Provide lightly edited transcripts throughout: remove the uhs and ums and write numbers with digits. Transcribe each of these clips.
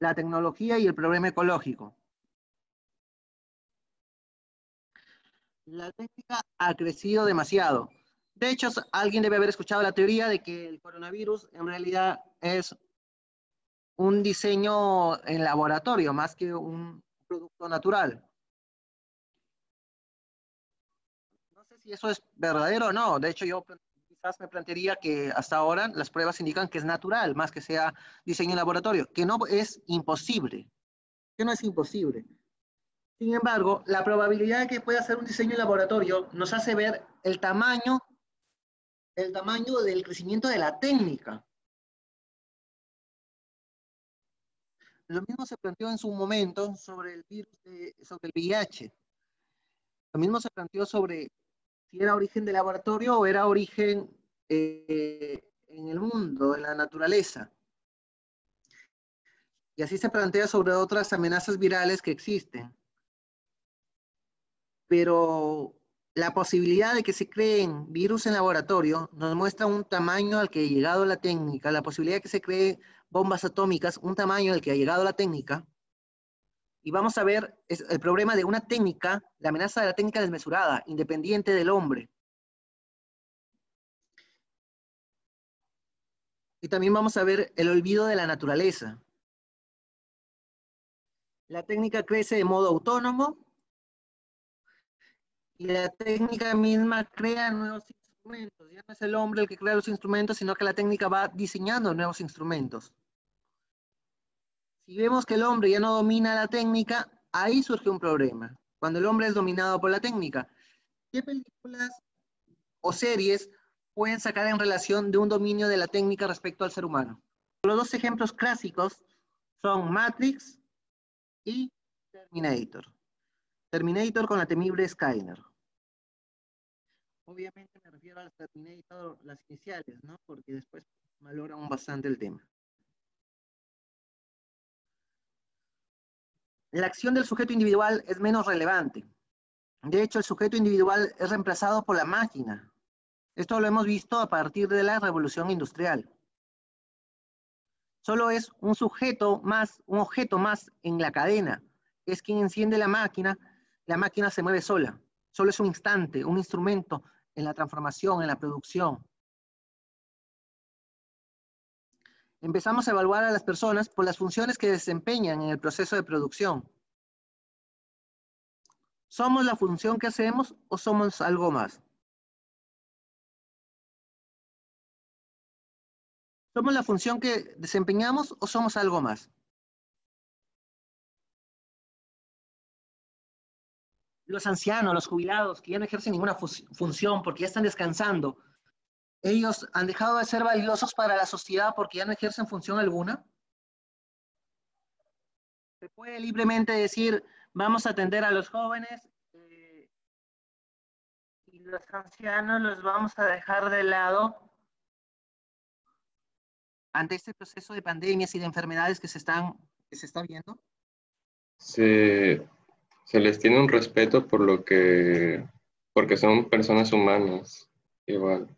la tecnología y el problema ecológico. La técnica ha crecido demasiado. De hecho, alguien debe haber escuchado la teoría de que el coronavirus en realidad es un diseño en laboratorio más que un producto natural. No sé si eso es verdadero o no. De hecho, yo quizás me plantearía que hasta ahora las pruebas indican que es natural, más que sea diseño en laboratorio, que no es imposible, que no es imposible. Sin embargo, la probabilidad de que pueda ser un diseño en laboratorio nos hace ver el tamaño del crecimiento de la técnica. Lo mismo se planteó en su momento sobre el virus, sobre el VIH. Lo mismo se planteó sobre si era origen de laboratorio o era origen en el mundo, en la naturaleza. Y así se plantea sobre otras amenazas virales que existen. Pero la posibilidad de que se creen virus en laboratorio nos muestra un tamaño al que ha llegado la técnica, la posibilidad de que se creen bombas atómicas, un tamaño al que ha llegado la técnica. Y vamos a ver el problema de una técnica, la amenaza de la técnica desmesurada, independiente del hombre. Y también vamos a ver el olvido de la naturaleza. La técnica crece de modo autónomo y la técnica misma crea nuevos instrumentos. Ya no es el hombre el que crea los instrumentos, sino que la técnica va diseñando nuevos instrumentos. Si vemos que el hombre ya no domina la técnica, ahí surge un problema. Cuando el hombre es dominado por la técnica, ¿qué películas o series pueden sacar en relación de un dominio de la técnica respecto al ser humano? Los dos ejemplos clásicos son Matrix y Terminator. Terminator con la temible Skynet. Obviamente me refiero al Terminator, las iniciales, ¿no? Porque después valoran bastante el tema. La acción del sujeto individual es menos relevante. De hecho, el sujeto individual es reemplazado por la máquina. Esto lo hemos visto a partir de la revolución industrial. Solo es un sujeto más, un objeto más en la cadena. Es quien enciende la máquina se mueve sola. Solo es un instante, un instrumento en la transformación, en la producción. Empezamos a evaluar a las personas por las funciones que desempeñan en el proceso de producción. ¿Somos la función que hacemos o somos algo más? ¿Somos la función que desempeñamos o somos algo más? Los ancianos, los jubilados, que ya no ejercen ninguna función porque ya están descansando, ¿ellos han dejado de ser valiosos para la sociedad porque ya no ejercen función alguna? Se puede libremente decir, vamos a atender a los jóvenes y los ancianos los vamos a dejar de lado ante este proceso de pandemias y de enfermedades que se está viendo. Se les tiene un respeto porque son personas humanas, igual.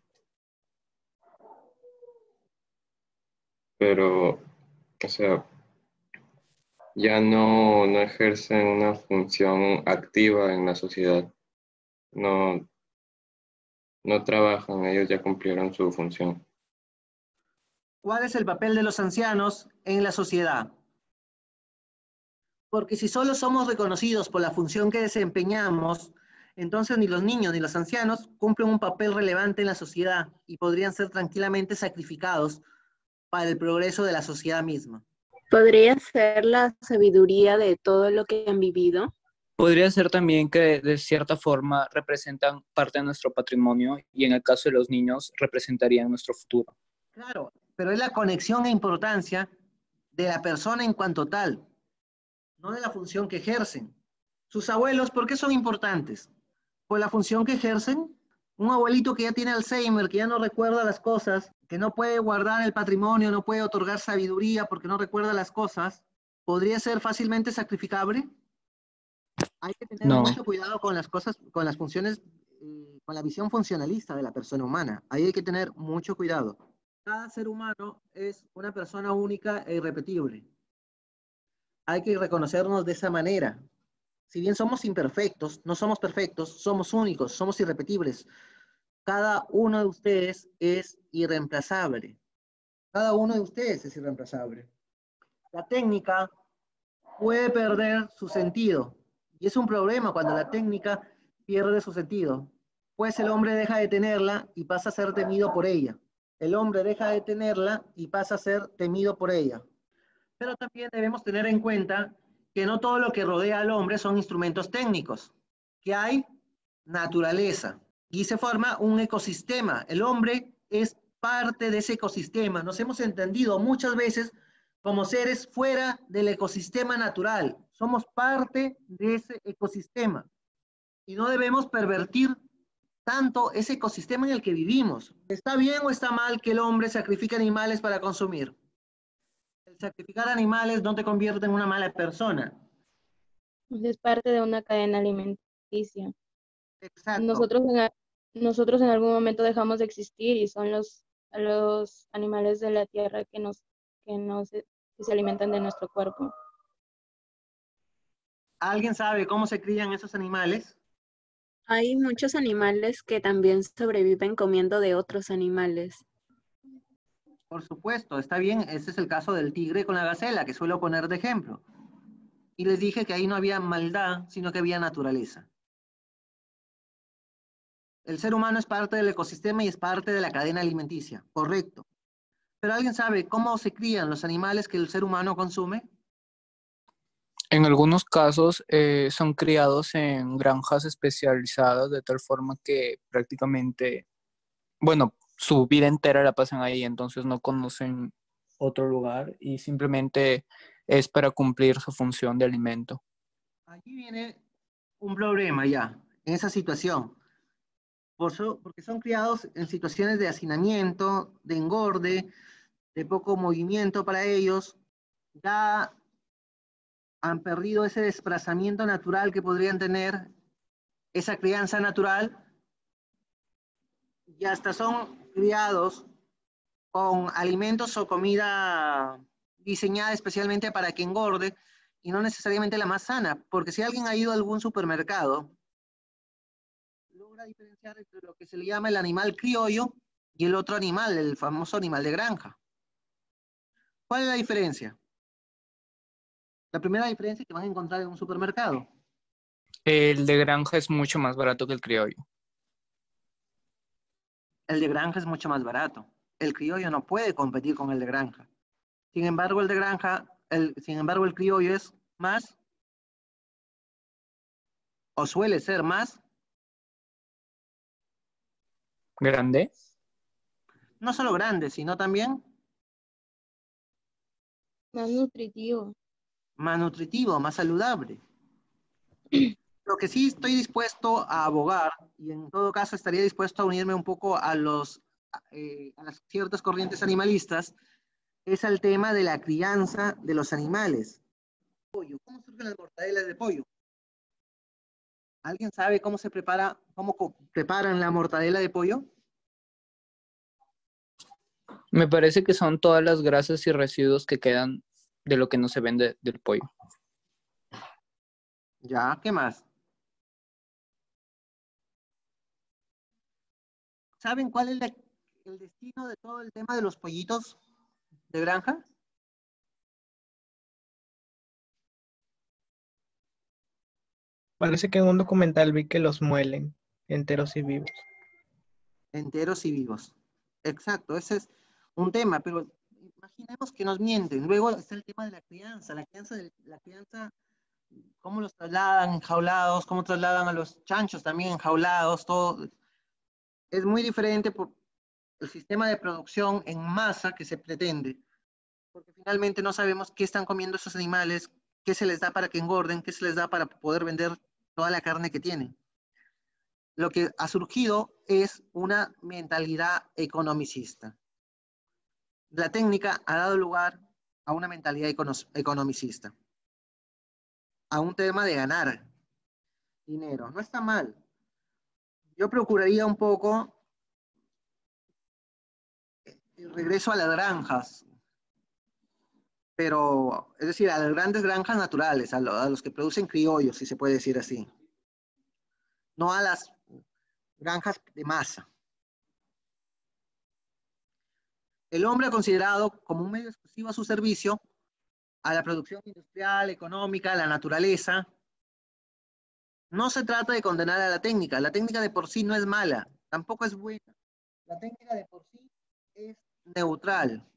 Pero, o sea, ya no ejercen una función activa en la sociedad. No, no trabajan, ellos ya cumplieron su función. ¿Cuál es el papel de los ancianos en la sociedad? Porque si solo somos reconocidos por la función que desempeñamos, entonces ni los niños ni los ancianos cumplen un papel relevante en la sociedad y podrían ser tranquilamente sacrificados para el progreso de la sociedad misma. ¿Podría ser la sabiduría de todo lo que han vivido? Podría ser también que de cierta forma representan parte de nuestro patrimonio y en el caso de los niños representarían nuestro futuro. Claro, pero es la conexión e importancia de la persona en cuanto tal, no de la función que ejercen. Sus abuelos, ¿por qué son importantes? Por la función que ejercen. Un abuelito que ya tiene Alzheimer, que ya no recuerda las cosas, que no puede guardar el patrimonio, no puede otorgar sabiduría porque no recuerda las cosas, ¿podría ser fácilmente sacrificable? Hay que tener mucho cuidado con las cosas, con las funciones, con la visión funcionalista de la persona humana. Ahí hay que tener mucho cuidado. Cada ser humano es una persona única e irrepetible. Hay que reconocernos de esa manera. Si bien somos imperfectos, no somos perfectos, somos únicos, somos irrepetibles. Cada uno de ustedes es irreemplazable. Cada uno de ustedes es irreemplazable. La técnica puede perder su sentido. Y es un problema cuando la técnica pierde su sentido. Pues el hombre deja de tenerla y pasa a ser temido por ella. El hombre deja de tenerla y pasa a ser temido por ella. Pero también debemos tener en cuenta que no todo lo que rodea al hombre son instrumentos técnicos, que hay naturaleza y se forma un ecosistema. El hombre es parte de ese ecosistema. Nos hemos entendido muchas veces como seres fuera del ecosistema natural. Somos parte de ese ecosistema y no debemos pervertir tanto ese ecosistema en el que vivimos. ¿Está bien o está mal que el hombre sacrifique animales para consumir? El sacrificar animales no te convierte en una mala persona. Es parte de una cadena alimenticia. Exacto. Nosotros en algún momento dejamos de existir y son los animales de la tierra que se alimentan de nuestro cuerpo. ¿Alguien sabe cómo se crían esos animales? Hay muchos animales que también sobreviven comiendo de otros animales. Por supuesto, está bien. Ese es el caso del tigre con la gacela, que suelo poner de ejemplo. Y les dije que ahí no había maldad, sino que había naturaleza. El ser humano es parte del ecosistema y es parte de la cadena alimenticia, correcto. Pero ¿alguien sabe cómo se crían los animales que el ser humano consume? En algunos casos son criados en granjas especializadas de tal forma que prácticamente, bueno, su vida entera la pasan ahí, entonces no conocen otro lugar y simplemente es para cumplir su función de alimento. Aquí viene un problema ya, en esa situación. Porque son criados en situaciones de hacinamiento, de engorde, de poco movimiento para ellos, ya han perdido ese desplazamiento natural que podrían tener, esa crianza natural, y hasta son criados con alimentos o comida diseñada especialmente para que engorde y no necesariamente la más sana, porque si alguien ha ido a algún supermercado, logra diferenciar entre lo que se le llama el animal criollo y el otro animal, el famoso animal de granja. ¿Cuál es la diferencia? La primera diferencia que van a encontrar en un supermercado. El de granja es mucho más barato que el criollo. El de granja es mucho más barato. El criollo no puede competir con el de granja. Sin embargo, el criollo es más, o suele ser más, ¿Grande? no solo grande, sino también Más nutritivo. más nutritivo, más saludable. Lo que sí estoy dispuesto a abogar, y en todo caso estaría dispuesto a unirme un poco a las ciertas corrientes animalistas, es el tema de la crianza de los animales. ¿Cómo surgen las mortadelas de pollo? ¿Alguien sabe cómo preparan la mortadela de pollo? Me parece que son todas las grasas y residuos que quedan de lo que no se vende del pollo. Ya, ¿qué más? ¿Saben cuál es el destino de todo el tema de los pollitos de granja? Parece que en un documental vi que los muelen enteros y vivos. Enteros y vivos. Exacto, ese es un tema, pero imaginemos que nos mienten. Luego está el tema de la crianza, cómo los trasladan enjaulados, cómo trasladan a los chanchos también enjaulados, todo. Es muy diferente por el sistema de producción en masa que se pretende, porque finalmente no sabemos qué están comiendo esos animales, qué se les da para que engorden, qué se les da para poder vender toda la carne que tienen. Lo que ha surgido es una mentalidad economicista. La técnica ha dado lugar a una mentalidad economicista, a un tema de ganar dinero. No está mal. Yo procuraría un poco el regreso a las granjas, pero, es decir, a las grandes granjas naturales, a los que producen criollos, si se puede decir así, no a las granjas de masa. El hombre ha considerado como un medio exclusivo a su servicio a la producción industrial, económica, a la naturaleza. No se trata de condenar a la técnica de por sí no es mala, tampoco es buena. La técnica de por sí es neutral,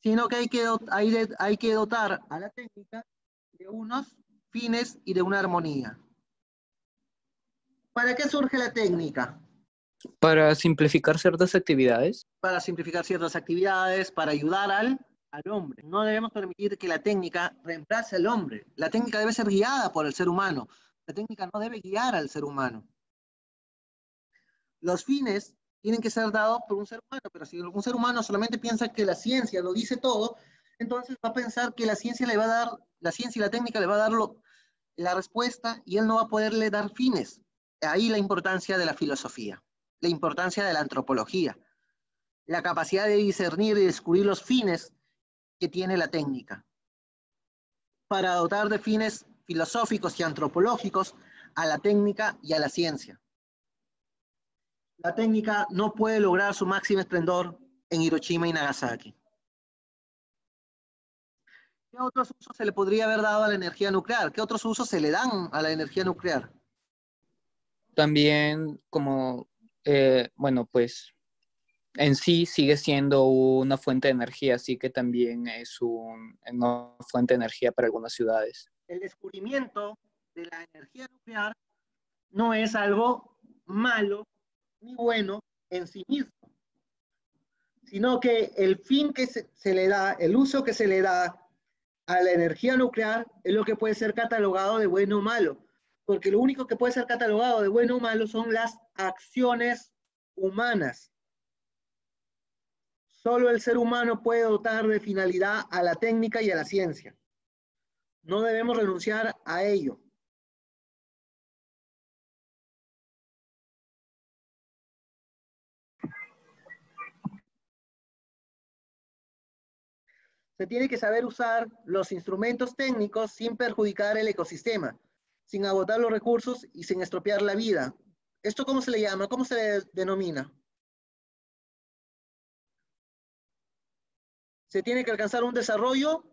sino que hay que dotar a la técnica de unos fines y de una armonía. ¿Para qué surge la técnica? Para simplificar ciertas actividades. Para simplificar ciertas actividades, para ayudar al hombre. No debemos permitir que la técnica reemplace al hombre. La técnica debe ser guiada por el ser humano. La técnica no debe guiar al ser humano. Los fines tienen que ser dados por un ser humano, pero si un ser humano solamente piensa que la ciencia lo dice todo, entonces va a pensar que la ciencia le va a dar, la ciencia y la técnica le va a dar la respuesta y él no va a poderle dar fines. Ahí la importancia de la filosofía, la importancia de la antropología, la capacidad de discernir y descubrir los fines que tiene la técnica, para dotar de fines filosóficos y antropológicos a la técnica y a la ciencia. La técnica no puede lograr su máximo esplendor en Hiroshima y Nagasaki. ¿Qué otros usos se le podría haber dado a la energía nuclear? ¿Qué otros usos se le dan a la energía nuclear? También como, bueno, pues en sí sigue siendo una fuente de energía, así que también es una fuente de energía para algunas ciudades. El descubrimiento de la energía nuclear no es algo malo ni bueno en sí mismo, sino que el fin que se le da, el uso que se le da a la energía nuclear es lo que puede ser catalogado de bueno o malo, porque lo único que puede ser catalogado de bueno o malo son las acciones humanas. Solo el ser humano puede dotar de finalidad a la técnica y a la ciencia. No debemos renunciar a ello. Se tiene que saber usar los instrumentos técnicos sin perjudicar el ecosistema, sin agotar los recursos y sin estropear la vida. ¿Esto cómo se le llama? ¿Cómo se le denomina? Se tiene que alcanzar un desarrollo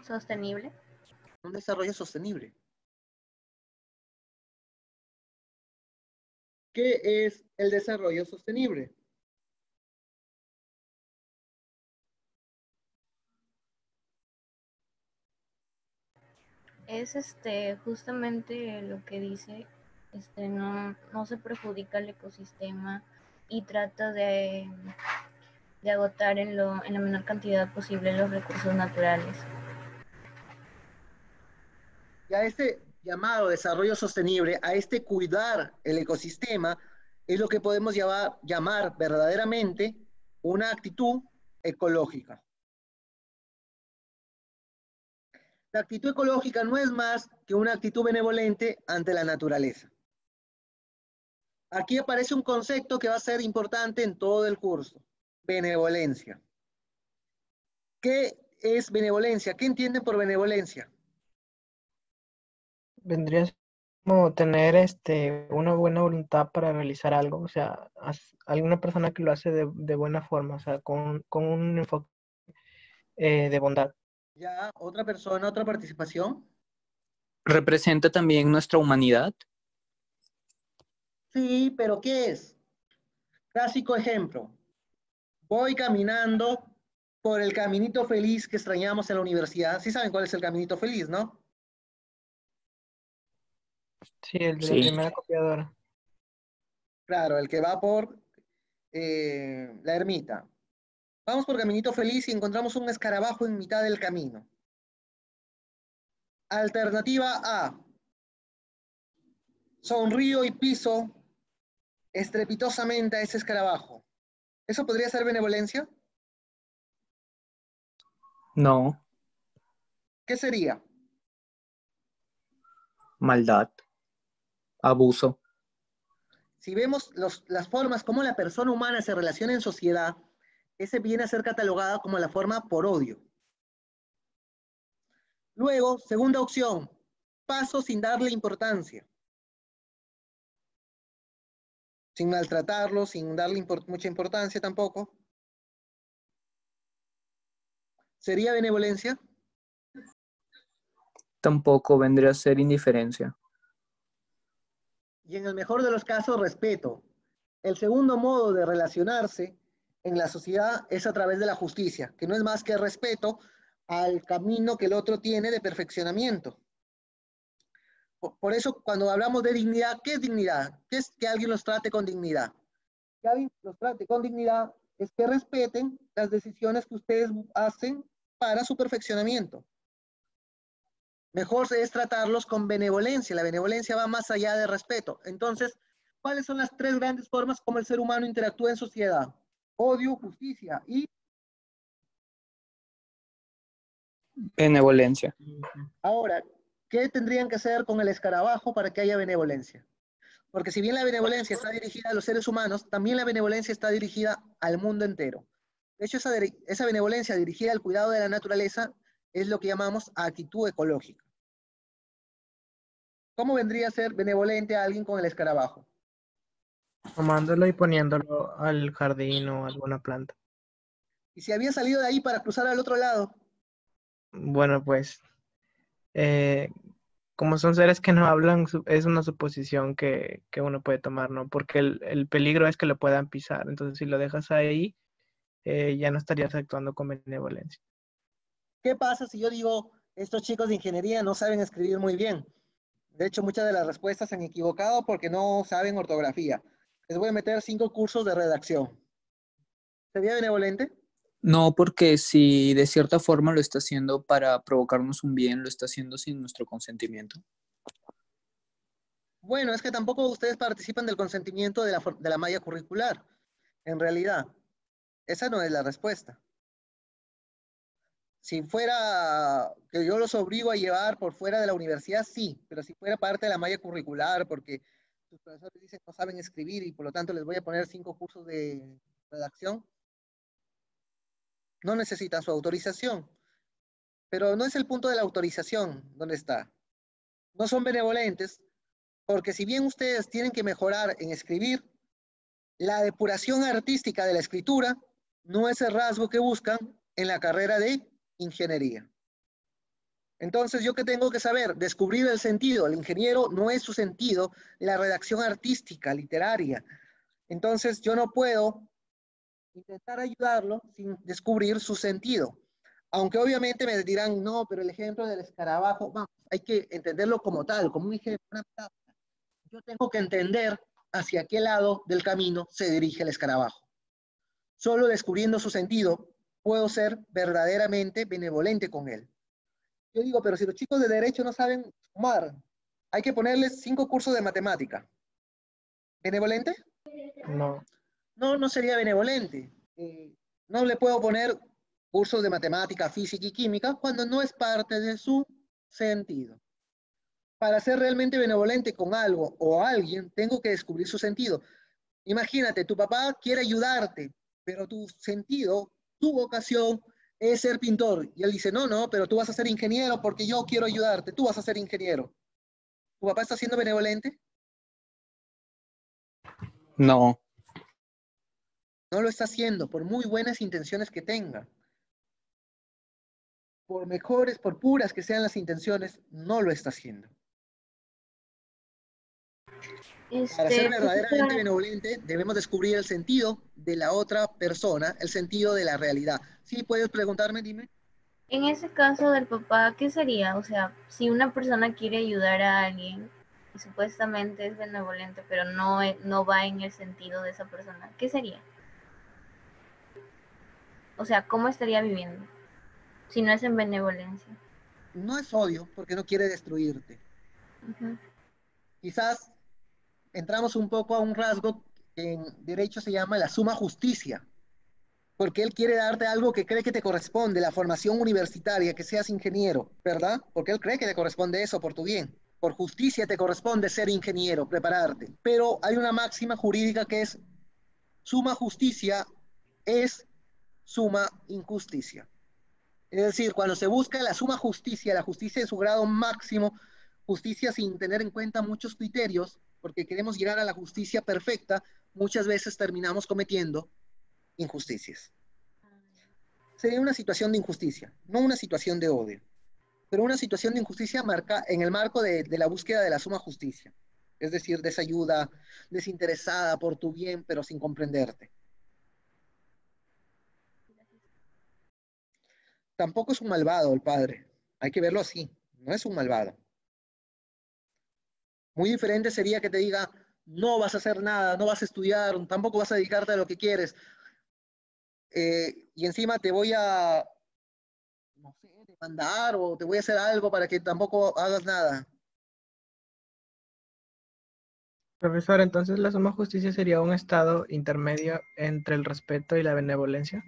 Sostenible. sostenible. ¿Qué es el desarrollo sostenible? Es justamente lo que dice, no se perjudica el ecosistema y trata de agotar en la menor cantidad posible los recursos naturales. Y a este llamado desarrollo sostenible, a este cuidar el ecosistema, es lo que podemos llamar verdaderamente una actitud ecológica. La actitud ecológica no es más que una actitud benevolente ante la naturaleza. Aquí aparece un concepto que va a ser importante en todo el curso: benevolencia. ¿Qué es benevolencia? ¿Qué entienden por benevolencia? Vendría a ser como tener una buena voluntad para realizar algo, o sea, alguna persona que lo hace de buena forma, o sea, con un enfoque de bondad. Ya, otra persona, otra participación. ¿Representa también nuestra humanidad? Sí, pero ¿qué es? Clásico ejemplo. Voy caminando por el caminito feliz que extrañamos en la universidad. Sí saben cuál es el caminito feliz, ¿no? Sí, el de la Sí. primera copiadora. Claro, el que va por la ermita. Vamos por caminito feliz y encontramos un escarabajo en mitad del camino. Alternativa A. Sonrío y piso estrepitosamente a ese escarabajo. ¿Eso podría ser benevolencia? No. ¿Qué sería? Maldad. Abuso. Si vemos las formas como la persona humana se relaciona en sociedad, ese viene a ser catalogada como la forma por odio. Luego, segunda opción, paso sin darle importancia. Sin maltratarlo, sin darle mucha importancia tampoco. ¿Sería benevolencia? Tampoco vendría a ser indiferencia. Y en el mejor de los casos, respeto. El segundo modo de relacionarse en la sociedad es a través de la justicia, que no es más que respeto al camino que el otro tiene de perfeccionamiento. Por eso, cuando hablamos de dignidad, ¿qué es dignidad? ¿Qué es que alguien los trate con dignidad? Que alguien los trate con dignidad es que respeten las decisiones que ustedes hacen para su perfeccionamiento. Mejor es tratarlos con benevolencia. La benevolencia va más allá de respeto. Entonces, ¿cuáles son las tres grandes formas como el ser humano interactúa en sociedad? Odio, justicia y Benevolencia. ahora, ¿qué tendrían que hacer con el escarabajo para que haya benevolencia? Porque si bien la benevolencia está dirigida a los seres humanos, también la benevolencia está dirigida al mundo entero. De hecho, esa benevolencia dirigida al cuidado de la naturaleza es lo que llamamos actitud ecológica. ¿Cómo vendría a ser benevolente a alguien con el escarabajo? Tomándolo y poniéndolo al jardín o alguna planta. Y si había salido de ahí para cruzar al otro lado, Bueno, pues, como son seres que no hablan, es una suposición que uno puede tomar, ¿no? Porque el peligro es que lo puedan pisar. Entonces, si lo dejas ahí, ya no estarías actuando con benevolencia. ¿qué pasa si yo digo, estos chicos de ingeniería no saben escribir muy bien? De hecho, muchas de las respuestas se han equivocado porque no saben ortografía. Les voy a meter 5 cursos de redacción. ¿Sería benevolente? No, porque si de cierta forma lo está haciendo para provocarnos un bien, lo está haciendo sin nuestro consentimiento. Bueno, es que tampoco ustedes participan del consentimiento de la malla curricular. En realidad, esa no es la respuesta. Si fuera que yo los obligo a llevar por fuera de la universidad, sí, pero si fuera parte de la malla curricular, porque sus profesores dicen que no saben escribir y por lo tanto les voy a poner 5 cursos de redacción, no necesitan su autorización. Pero no es el punto de la autorización donde está. No son benevolentes, porque si bien ustedes tienen que mejorar en escribir, la depuración artística de la escritura no es el rasgo que buscan en la carrera de ingeniería. Entonces, ¿yo qué tengo que saber? Descubrir el sentido. El ingeniero no es su sentido, la redacción artística, literaria. Entonces, yo no puedo intentar ayudarlo sin descubrir su sentido. Aunque obviamente me dirán, no, pero el ejemplo del escarabajo, vamos, hay que entenderlo como tal, como un ejemplo, una metáfora. Yo tengo que entender hacia qué lado del camino se dirige el escarabajo. Solo descubriendo su sentido puedo ser verdaderamente benevolente con él. Yo digo, pero si los chicos de derecho no saben sumar, hay que ponerles 5 cursos de matemática. ¿Benevolente? No. No, no sería benevolente. No le puedo poner cursos de matemática, física y química cuando no es parte de su sentido. Para ser realmente benevolente con algo o alguien, tengo que descubrir su sentido. Imagínate, tu papá quiere ayudarte, pero tu sentido, tu vocación es ser pintor. Y él dice, no, no, pero tú vas a ser ingeniero porque yo quiero ayudarte, tú vas a ser ingeniero. ¿Tu papá está siendo benevolente? No. No lo está haciendo, por muy buenas intenciones que tenga. Por mejores, por puras que sean las intenciones, no lo está haciendo. Para ser verdaderamente benevolente, debemos descubrir el sentido de la otra persona, el sentido de la realidad. ¿Sí puedes preguntarme? Dime. En ese caso del papá, ¿qué sería? O sea, si una persona quiere ayudar a alguien y supuestamente es benevolente, pero no va en el sentido de esa persona, ¿qué sería? O sea, ¿cómo estaría viviendo si no es en benevolencia? No es odio porque no quiere destruirte. Quizás entramos un poco a un rasgo que en derecho se llama la suma justicia, porque él quiere darte algo que cree que te corresponde, la formación universitaria, que seas ingeniero, ¿verdad? Porque él cree que te corresponde eso por tu bien. Por justicia te corresponde ser ingeniero, prepararte. Pero hay una máxima jurídica que es suma justicia es suma injusticia. Es decir, cuando se busca la suma justicia, la justicia en su grado máximo, justicia sin tener en cuenta muchos criterios, porque queremos llegar a la justicia perfecta, muchas veces terminamos cometiendo injusticias. Sería una situación de injusticia, no una situación de odio, pero una situación de injusticia marca en el marco de la búsqueda de la suma justicia, es decir, de esa ayuda desinteresada por tu bien, pero sin comprenderte. Tampoco es un malvado el padre, hay que verlo así, no es un malvado. Muy diferente sería que te diga, no vas a hacer nada, no vas a estudiar, tampoco vas a dedicarte a lo que quieres, y encima te voy a, no sé, demandar o te voy a hacer algo para que tampoco hagas nada. Profesor, entonces la suma justicia sería un estado intermedio entre el respeto y la benevolencia.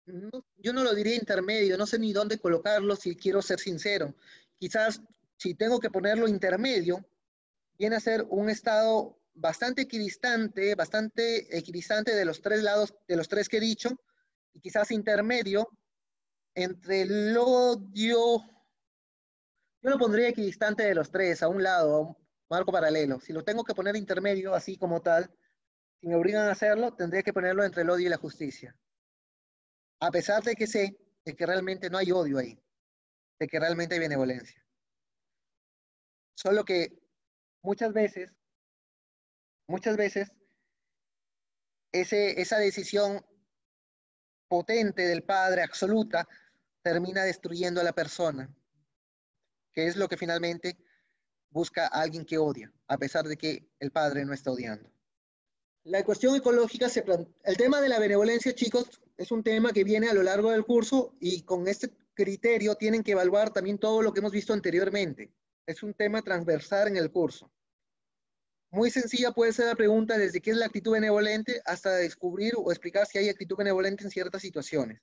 No, yo no lo diría intermedio, no sé ni dónde colocarlo si quiero ser sincero. Quizás si tengo que ponerlo intermedio, viene a ser un estado bastante equidistante de los tres lados, de los tres que he dicho, y quizás intermedio entre el odio. Yo lo pondría equidistante de los tres, a un lado, a un marco paralelo. Si lo tengo que poner intermedio, así como tal, si me obligan a hacerlo, tendría que ponerlo entre el odio y la justicia. A pesar de que sé de que realmente no hay odio ahí, de que realmente hay benevolencia. Solo que muchas veces, esa decisión potente del padre, absoluta, termina destruyendo a la persona, que es lo que finalmente busca a alguien que odia, a pesar de que el padre no está odiando. La cuestión ecológica, el tema de la benevolencia, chicos, es un tema que viene a lo largo del curso y con este criterio tienen que evaluar también todo lo que hemos visto anteriormente. Es un tema transversal en el curso. Muy sencilla puede ser la pregunta desde qué es la actitud benevolente hasta descubrir o explicar si hay actitud benevolente en ciertas situaciones.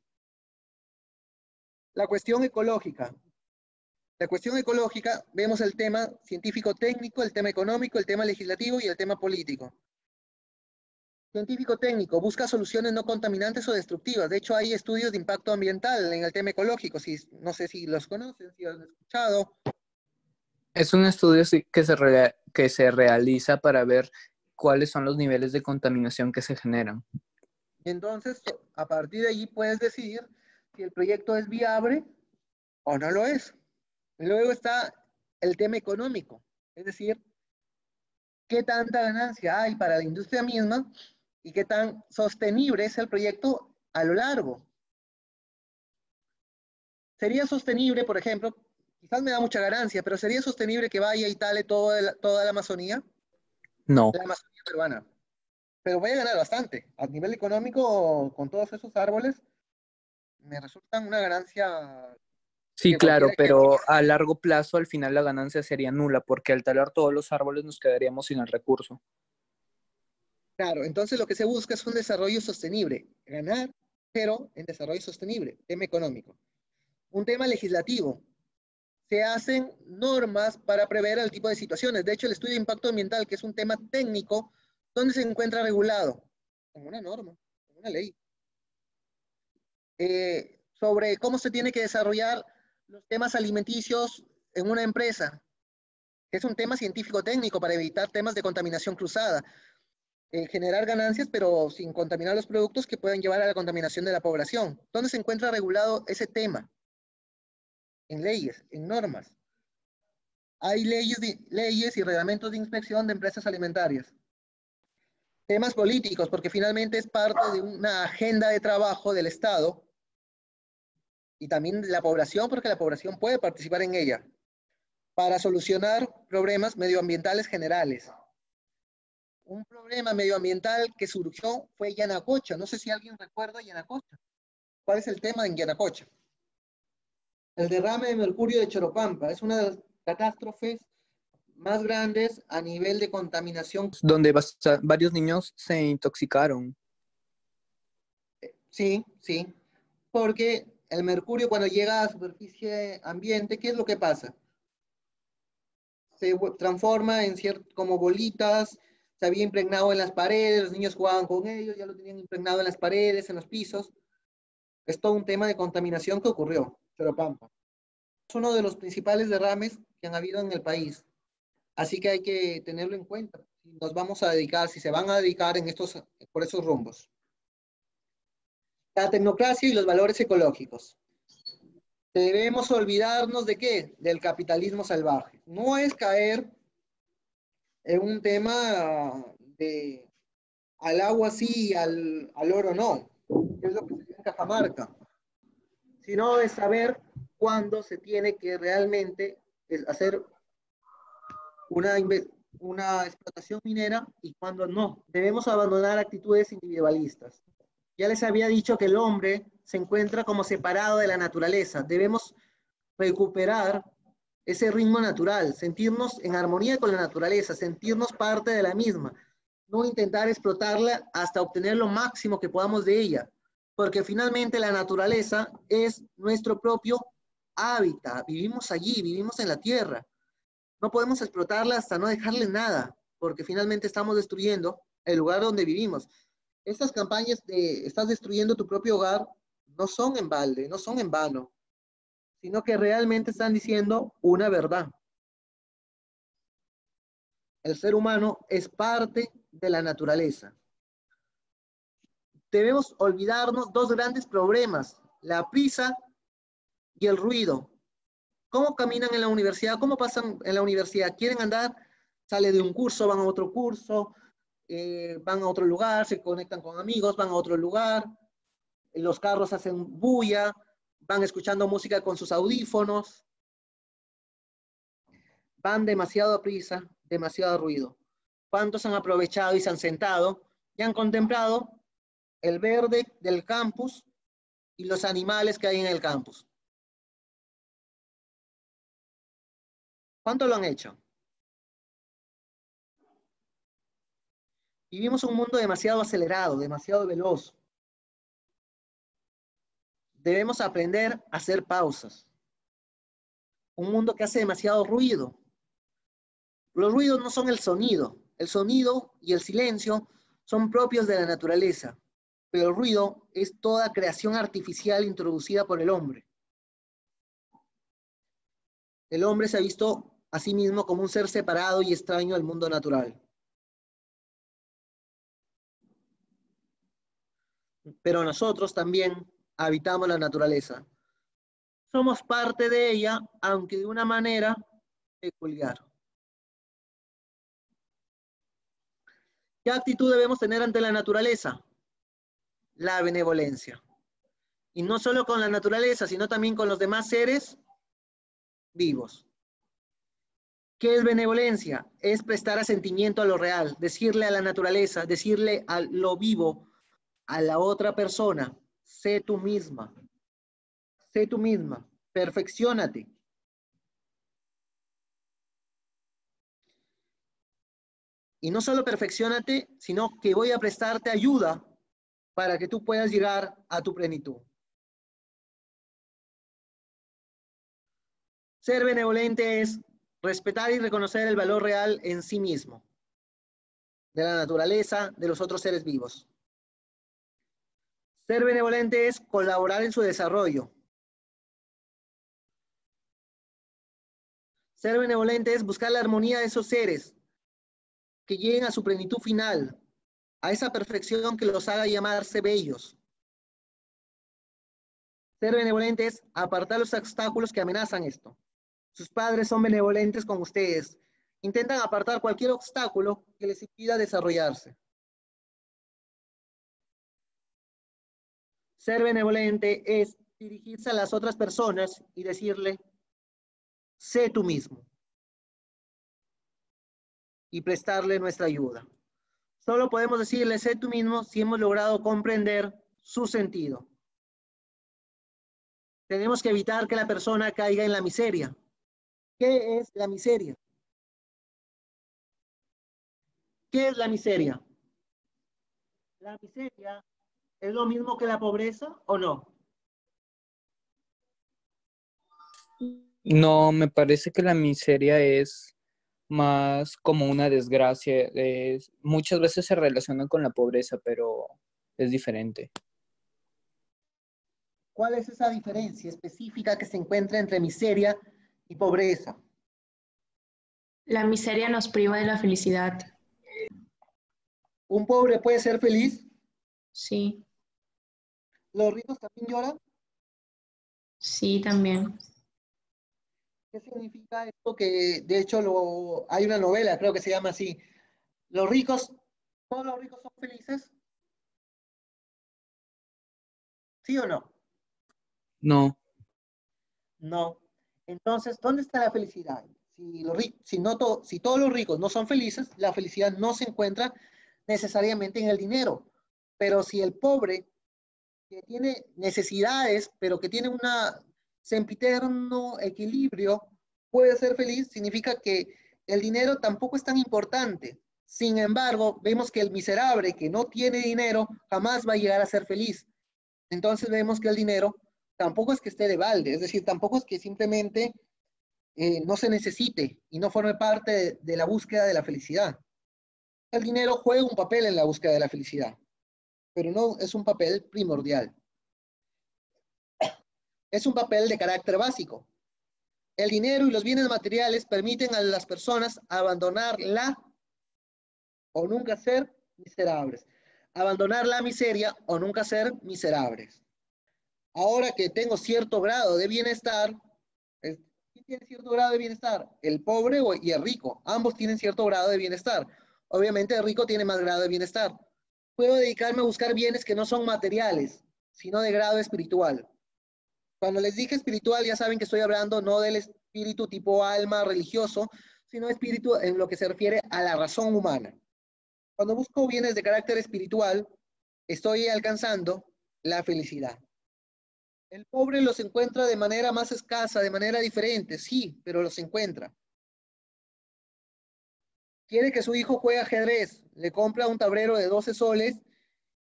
La cuestión ecológica. La cuestión ecológica, vemos el tema científico-técnico, el tema económico, el tema legislativo y el tema político. Científico-técnico, busca soluciones no contaminantes o destructivas. De hecho, hay estudios de impacto ambiental en el tema ecológico. No sé si los conocen, si han escuchado. Es un estudio que se realiza para ver cuáles son los niveles de contaminación que se generan. Entonces, a partir de allí puedes decidir si el proyecto es viable o no lo es. Luego está el tema económico, es decir, qué tanta ganancia hay para la industria misma y qué tan sostenible es el proyecto a lo largo. ¿Sería sostenible, por ejemplo, quizás me da mucha ganancia, pero sería sostenible que vaya y tale toda la Amazonía? No. La Amazonía peruana. Pero voy a ganar bastante. A nivel económico, con todos esos árboles, me resultan una ganancia. Sí, claro, pero a largo plazo al final la ganancia sería nula porque al talar todos los árboles nos quedaríamos sin el recurso. Claro, entonces lo que se busca es un desarrollo sostenible. Ganar, pero en desarrollo sostenible, tema económico. Un tema legislativo. Se hacen normas para prever el tipo de situaciones. De hecho, el estudio de impacto ambiental, que es un tema técnico, ¿dónde se encuentra regulado? En una norma, en una ley. Sobre cómo se tiene que desarrollar los temas alimenticios en una empresa, que es un tema científico-técnico para evitar temas de contaminación cruzada. Generar ganancias, pero sin contaminar los productos que puedan llevar a la contaminación de la población. ¿Dónde se encuentra regulado ese tema? En leyes, en normas. Hay leyes y reglamentos de inspección de empresas alimentarias. Temas políticos, porque finalmente es parte de una agenda de trabajo del Estado y también de la población, porque la población puede participar en ella, para solucionar problemas medioambientales generales. Un problema medioambiental que surgió fue Yanacocha. No sé si alguien recuerda Yanacocha. ¿Cuál es el tema en Yanacocha? El derrame de mercurio de Choropampa. Es una de las catástrofes más grandes a nivel de contaminación. Donde varios niños se intoxicaron. Sí, sí. Porque el mercurio cuando llega a la superficie ambiente, ¿qué es lo que pasa? Se transforma en como bolitas, se había impregnado en las paredes, los niños jugaban con ellos, ya lo tenían impregnado en las paredes, en los pisos. Es todo un tema de contaminación que ocurrió, Choropampa. Es uno de los principales derrames que han habido en el país. Así que hay que tenerlo en cuenta. Si nos vamos a dedicar, si se van a dedicar por esos rumbos. La tecnocracia y los valores ecológicos. Debemos olvidarnos de qué? Del capitalismo salvaje. No es caer en un tema de al agua sí, al oro no. Es lo que se dio en Cajamarca. Sino de saber cuándo se tiene que realmente hacer una explotación minera y cuándo no. Debemos abandonar actitudes individualistas. Ya les había dicho que el hombre se encuentra como separado de la naturaleza. Debemos recuperar ese ritmo natural, sentirnos en armonía con la naturaleza, sentirnos parte de la misma, no intentar explotarla hasta obtener lo máximo que podamos de ella, porque finalmente la naturaleza es nuestro propio hábitat, vivimos allí, vivimos en la tierra. No podemos explotarla hasta no dejarle nada, porque finalmente estamos destruyendo el lugar donde vivimos. Estas campañas de estás destruyendo tu propio hogar no son en balde, no son en vano, sino que realmente están diciendo una verdad. El ser humano es parte de la naturaleza. Debemos olvidarnos dos grandes problemas, la prisa y el ruido. ¿Cómo caminan en la universidad? ¿Cómo pasan en la universidad? ¿Quieren andar? Sale de un curso, van a otro curso, van a otro lugar, se conectan con amigos, van a otro lugar, los carros hacen bulla, van escuchando música con sus audífonos, van demasiado a prisa, demasiado ruido. ¿Cuántos han aprovechado y se han sentado y han contemplado el verde del campus y los animales que hay en el campus? ¿Cuánto lo han hecho? Vivimos un mundo demasiado acelerado, demasiado veloz. Debemos aprender a hacer pausas. Un mundo que hace demasiado ruido. Los ruidos no son el sonido. El sonido y el silencio son propios de la naturaleza, pero el ruido es toda creación artificial introducida por el hombre. El hombre se ha visto a sí mismo como un ser separado y extraño al mundo natural. Pero nosotros también habitamos la naturaleza. Somos parte de ella, aunque de una manera peculiar. ¿Qué actitud debemos tener ante la naturaleza? La benevolencia. Y no solo con la naturaleza, sino también con los demás seres vivos. ¿Qué es benevolencia? Es prestar asentimiento a lo real, decirle a la naturaleza, decirle a lo vivo, a la otra persona, sé tú misma, perfecciónate. Y no solo perfecciónate, sino que voy a prestarte ayuda para que tú puedas llegar a tu plenitud. Ser benevolente es respetar y reconocer el valor real en sí mismo, de la naturaleza, de los otros seres vivos. Ser benevolente es colaborar en su desarrollo. Ser benevolente es buscar la armonía de esos seres que lleguen a su plenitud final, a esa perfección que los haga llamarse bellos. Ser benevolente es apartar los obstáculos que amenazan esto. Sus padres son benevolentes con ustedes. Intentan apartar cualquier obstáculo que les impida desarrollarse. Ser benevolente es dirigirse a las otras personas y decirle, sé tú mismo. Y prestarle nuestra ayuda. Solo podemos decirle, sé tú mismo, si hemos logrado comprender su sentido. Tenemos que evitar que la persona caiga en la miseria. ¿Qué es la miseria? ¿Qué es la miseria? ¿La miseria es lo mismo que la pobreza o no? No, me parece que la miseria es más como una desgracia. Muchas veces se relaciona con la pobreza, pero es diferente. ¿Cuál es esa diferencia específica que se encuentra entre miseria y pobreza? La miseria nos priva de la felicidad. ¿Un pobre puede ser feliz? Sí, ¿Los ricos también lloran? sí, también. ¿Qué significa esto? Que de hecho hay una novela, creo que se llama así. Los ricos, ¿todos los ricos son felices? ¿Sí o no? No, No. Entonces, ¿dónde está la felicidad? Si todos los ricos no son felices, la felicidad no se encuentra necesariamente en el dinero. Pero si el pobre, que tiene necesidades, pero que tiene un sempiterno equilibrio, puede ser feliz, significa que el dinero tampoco es tan importante. Sin embargo, vemos que el miserable que no tiene dinero jamás va a llegar a ser feliz. Entonces vemos que el dinero tampoco es que esté de balde, es decir, tampoco es que simplemente no se necesite y no forme parte de la búsqueda de la felicidad. El dinero juega un papel en la búsqueda de la felicidad, pero no es un papel primordial. Es un papel de carácter básico. El dinero y los bienes materiales permiten a las personas abandonar la o nunca ser miserables. Abandonar la miseria o nunca ser miserables. Ahora que tengo cierto grado de bienestar, ¿quién tiene cierto grado de bienestar? El pobre y el rico. Ambos tienen cierto grado de bienestar. Obviamente el rico tiene más grado de bienestar. Puedo dedicarme a buscar bienes que no son materiales, sino de grado espiritual. Cuando les dije espiritual, ya saben que estoy hablando no del espíritu tipo alma religioso, sino espíritu en lo que se refiere a la razón humana. Cuando busco bienes de carácter espiritual, estoy alcanzando la felicidad. El pobre los encuentra de manera más escasa, de manera diferente, sí, pero los encuentra. Quiere que su hijo juegue ajedrez, le compra un tablero de 12 soles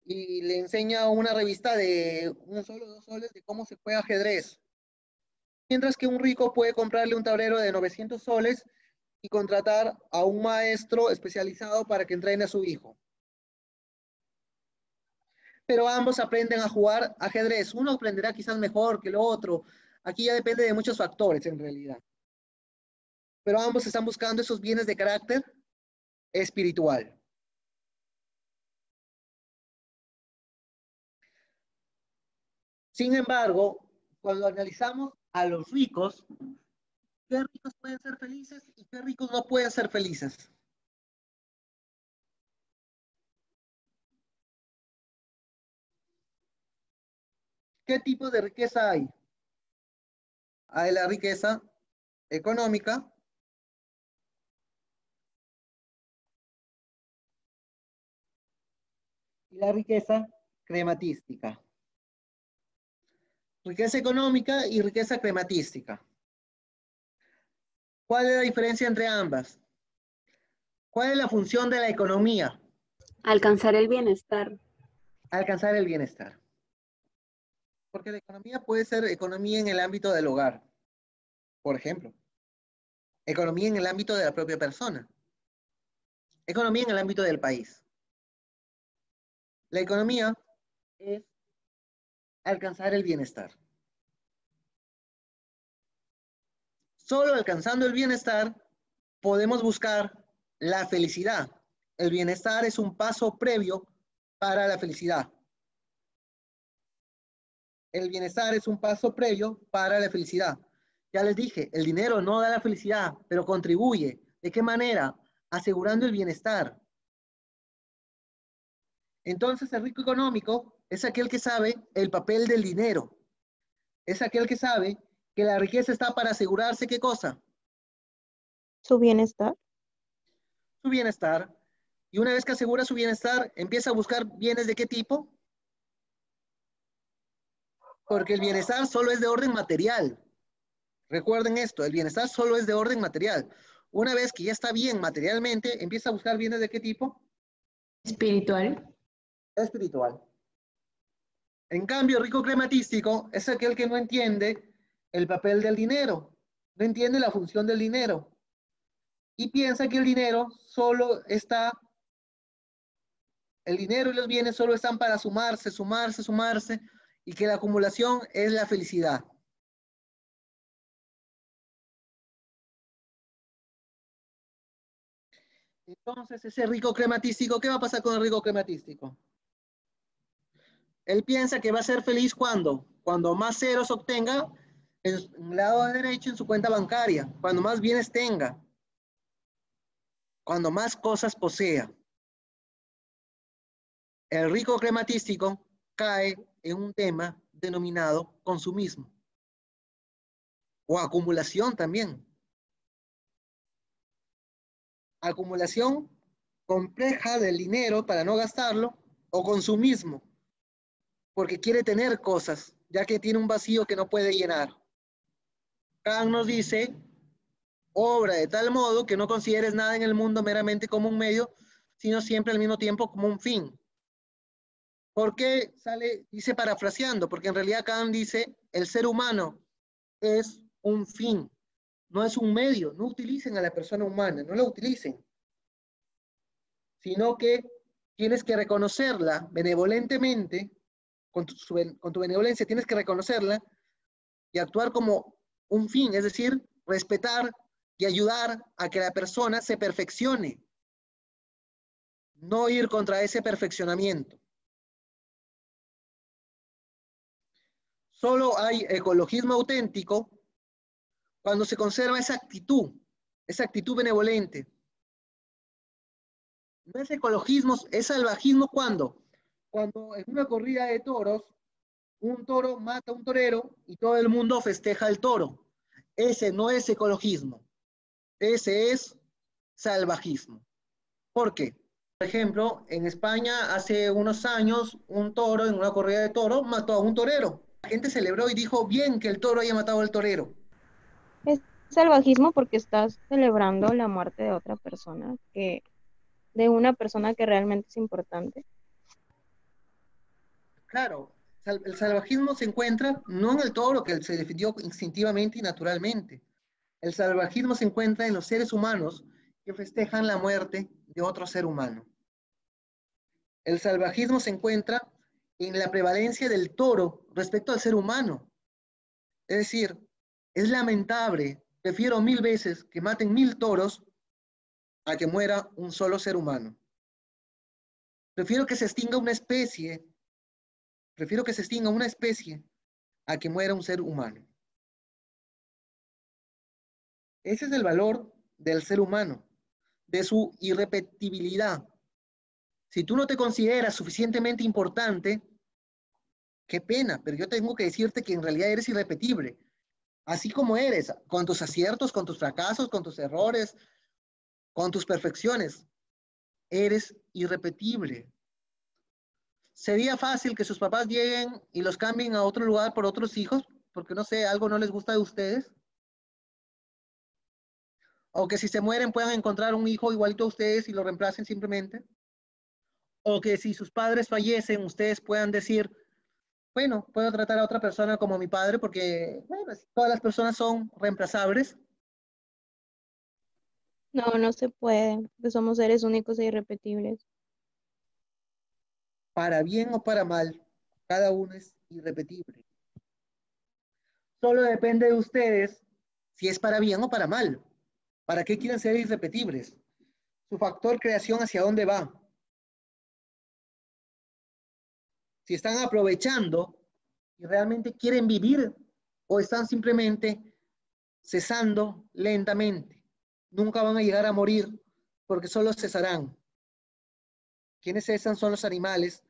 y le enseña una revista de 1 solo, 2 soles de cómo se juega ajedrez. Mientras que un rico puede comprarle un tablero de 900 soles y contratar a un maestro especializado para que entrene a su hijo. Pero ambos aprenden a jugar ajedrez. Uno aprenderá quizás mejor que el otro. Aquí ya depende de muchos factores en realidad. Pero ambos están buscando esos bienes de carácter espiritual. Sin embargo, cuando analizamos a los ricos, ¿qué ricos pueden ser felices y qué ricos no pueden ser felices? ¿Qué tipo de riqueza hay? Hay la riqueza económica, y la riqueza crematística. Riqueza económica y riqueza crematística. ¿Cuál es la diferencia entre ambas? ¿Cuál es la función de la economía? Alcanzar el bienestar. Alcanzar el bienestar. Porque la economía puede ser economía en el ámbito del hogar, por ejemplo. Economía en el ámbito de la propia persona. Economía en el ámbito del país. La economía es alcanzar el bienestar. Solo alcanzando el bienestar podemos buscar la felicidad. El bienestar es un paso previo para la felicidad. El bienestar es un paso previo para la felicidad. Ya les dije, el dinero no da la felicidad, pero contribuye. ¿De qué manera? Asegurando el bienestar. Entonces, el rico económico es aquel que sabe el papel del dinero. Es aquel que sabe que la riqueza está para asegurarse ¿qué cosa? Su bienestar. Su bienestar. Y una vez que asegura su bienestar, empieza a buscar bienes de qué tipo. Porque el bienestar solo es de orden material. Recuerden esto, el bienestar solo es de orden material. Una vez que ya está bien materialmente, empieza a buscar bienes de qué tipo? Espiritual. Espiritual. En cambio, rico crematístico es aquel que no entiende el papel del dinero, no entiende la función del dinero y piensa que el dinero y los bienes solo están para sumarse, sumarse, sumarse y que la acumulación es la felicidad. Entonces, ese rico crematístico, ¿qué va a pasar con el rico crematístico? Él piensa que va a ser feliz cuando más ceros obtenga en el lado derecho en su cuenta bancaria, cuando más bienes tenga, cuando más cosas posea. El rico crematístico cae en un tema denominado consumismo o acumulación también. Acumulación compleja del dinero para no gastarlo o consumismo porque quiere tener cosas, ya que tiene un vacío que no puede llenar. Kant nos dice, obra de tal modo que no consideres nada en el mundo meramente como un medio, sino siempre al mismo tiempo como un fin. ¿Por qué dice parafraseando? Porque en realidad Kant dice, el ser humano es un fin, no es un medio. No utilicen a la persona humana, no la utilicen, sino que tienes que reconocerla benevolentemente, con tu benevolencia tienes que reconocerla y actuar como un fin, es decir, respetar y ayudar a que la persona se perfeccione, no ir contra ese perfeccionamiento. Solo hay ecologismo auténtico cuando se conserva esa actitud benevolente. No es ecologismo, es salvajismo cuando en una corrida de toros, un toro mata a un torero y todo el mundo festeja al toro. Ese no es ecologismo, ese es salvajismo. ¿Por qué? Por ejemplo, en España hace unos años un toro en una corrida de toros mató a un torero. La gente celebró y dijo bien que el toro haya matado al torero. Es salvajismo porque estás celebrando la muerte de otra persona, de una persona que realmente es importante. Claro, el salvajismo se encuentra no en el toro que se defendió instintivamente y naturalmente. El salvajismo se encuentra en los seres humanos que festejan la muerte de otro ser humano. El salvajismo se encuentra en la prevalencia del toro respecto al ser humano. Es decir, es lamentable, prefiero 1000 veces que maten 1000 toros a que muera un solo ser humano. Prefiero que se extinga una especie a que muera un ser humano. Ese es el valor del ser humano, de su irrepetibilidad. Si tú no te consideras suficientemente importante, qué pena, pero yo tengo que decirte que en realidad eres irrepetible. Así como eres, con tus aciertos, con tus fracasos, con tus errores, con tus perfecciones, eres irrepetible. Sería fácil que sus papás lleguen y los cambien a otro lugar por otros hijos, porque no sé, algo no les gusta de ustedes. O que si se mueren puedan encontrar un hijo igualito a ustedes y lo reemplacen simplemente. O que si sus padres fallecen, ustedes puedan decir, bueno, puedo tratar a otra persona como mi padre porque, bueno, todas las personas son reemplazables. No, no se puede, porque somos seres únicos e irrepetibles. Para bien o para mal, cada uno es irrepetible. Solo depende de ustedes si es para bien o para mal. ¿Para qué quieren ser irrepetibles? Su factor creación, ¿hacia dónde va? Si están aprovechando y realmente quieren vivir o están simplemente cesando lentamente. Nunca van a llegar a morir porque solo cesarán. Quienes cesan son los animales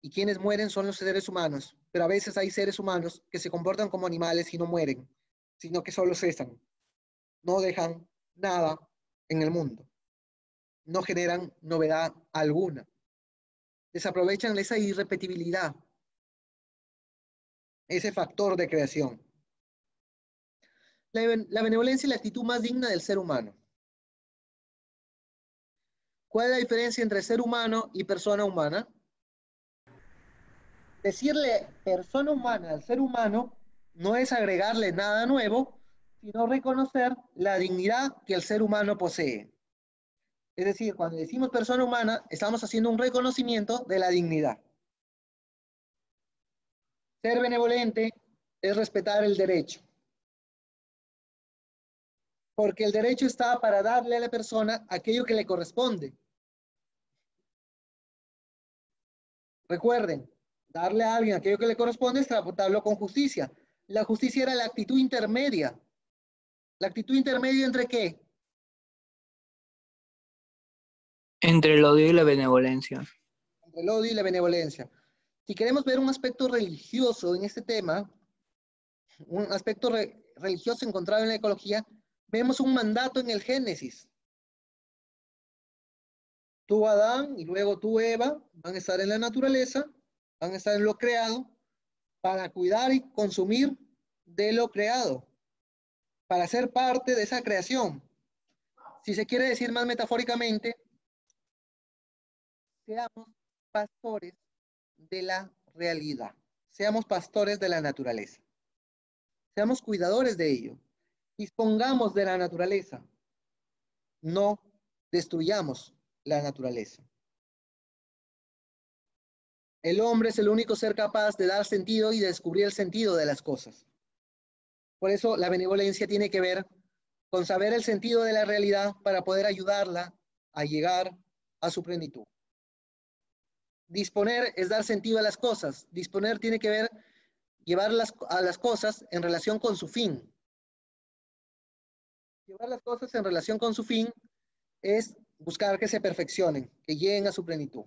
y quienes mueren son los seres humanos. Pero a veces hay seres humanos que se comportan como animales y no mueren, sino que solo cesan. No dejan nada en el mundo. No generan novedad alguna. Desaprovechan esa irrepetibilidad, ese factor de creación. La benevolencia es la actitud más digna del ser humano. ¿Cuál es la diferencia entre ser humano y persona humana? Decirle persona humana al ser humano no es agregarle nada nuevo, sino reconocer la dignidad que el ser humano posee. Es decir, cuando decimos persona humana, estamos haciendo un reconocimiento de la dignidad. Ser benevolente es respetar el derecho. Porque el derecho está para darle a la persona aquello que le corresponde. Recuerden, darle a alguien aquello que le corresponde es tratarlo con justicia. La justicia era la actitud intermedia. ¿La actitud intermedia entre qué? Entre el odio y la benevolencia. Entre el odio y la benevolencia. Si queremos ver un aspecto religioso en este tema, un aspecto religioso encontrado en la ecología, vemos un mandato en el Génesis. Tú, Adán, y luego tú, Eva, van a estar en la naturaleza, van a estar en lo creado, para cuidar y consumir de lo creado, para ser parte de esa creación. Si se quiere decir más metafóricamente, seamos pastores de la realidad, seamos pastores de la naturaleza, seamos cuidadores de ello, dispongamos de la naturaleza, no destruyamos la naturaleza. El hombre es el único ser capaz de dar sentido y de descubrir el sentido de las cosas. Por eso la benevolencia tiene que ver con saber el sentido de la realidad para poder ayudarla a llegar a su plenitud. Disponer es dar sentido a las cosas. Disponer tiene que ver llevar a las cosas en relación con su fin. Llevar las cosas en relación con su fin es buscar que se perfeccionen, que lleguen a su plenitud.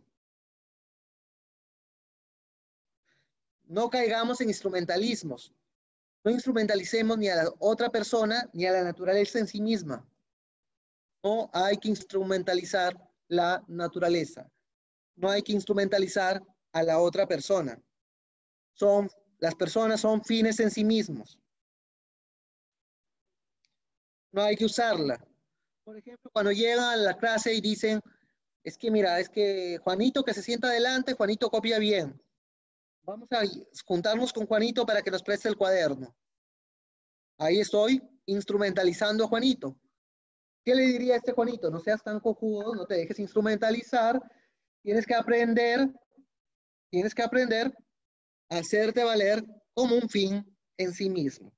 No caigamos en instrumentalismos. No instrumentalicemos ni a la otra persona ni a la naturaleza en sí misma. No hay que instrumentalizar la naturaleza. No hay que instrumentalizar a la otra persona. Las personas son fines en sí mismos. No hay que usarla. Por ejemplo, cuando llegan a la clase y dicen, es que mira, es que Juanito que se sienta adelante, Juanito copia bien. Vamos a juntarnos con Juanito para que nos preste el cuaderno. Ahí estoy instrumentalizando a Juanito. ¿Qué le diría a este Juanito? No seas tan cojudo, no te dejes instrumentalizar. Tienes que aprender a hacerte valer como un fin en sí mismo.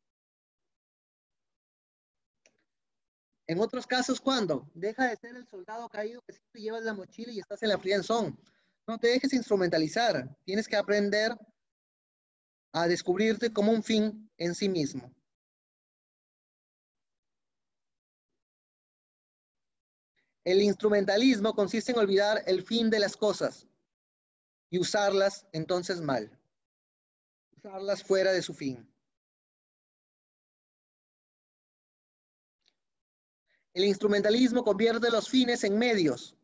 En otros casos, ¿cuándo? Deja de ser el soldado caído que siempre llevas la mochila y estás en la friendzone. No te dejes instrumentalizar. Tienes que aprender a descubrirte como un fin en sí mismo. El instrumentalismo consiste en olvidar el fin de las cosas y usarlas entonces mal. Usarlas fuera de su fin. El instrumentalismo convierte los fines en medios,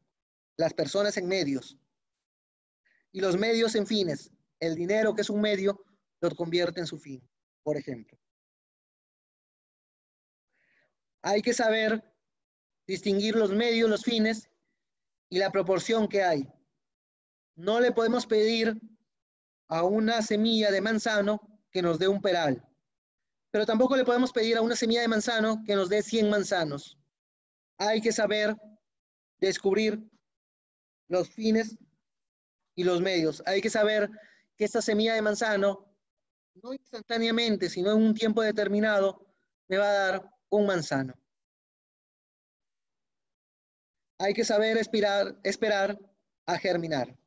las personas en medios, y los medios en fines. El dinero, que es un medio, lo convierte en su fin, por ejemplo. Hay que saber distinguir los medios, los fines y la proporción que hay. No le podemos pedir a una semilla de manzano que nos dé un peral, pero tampoco le podemos pedir a una semilla de manzano que nos dé 100 manzanos. Hay que saber descubrir los fines y los medios. Hay que saber que esta semilla de manzano, no instantáneamente, sino en un tiempo determinado, me va a dar un manzano. Hay que saber esperar a germinar.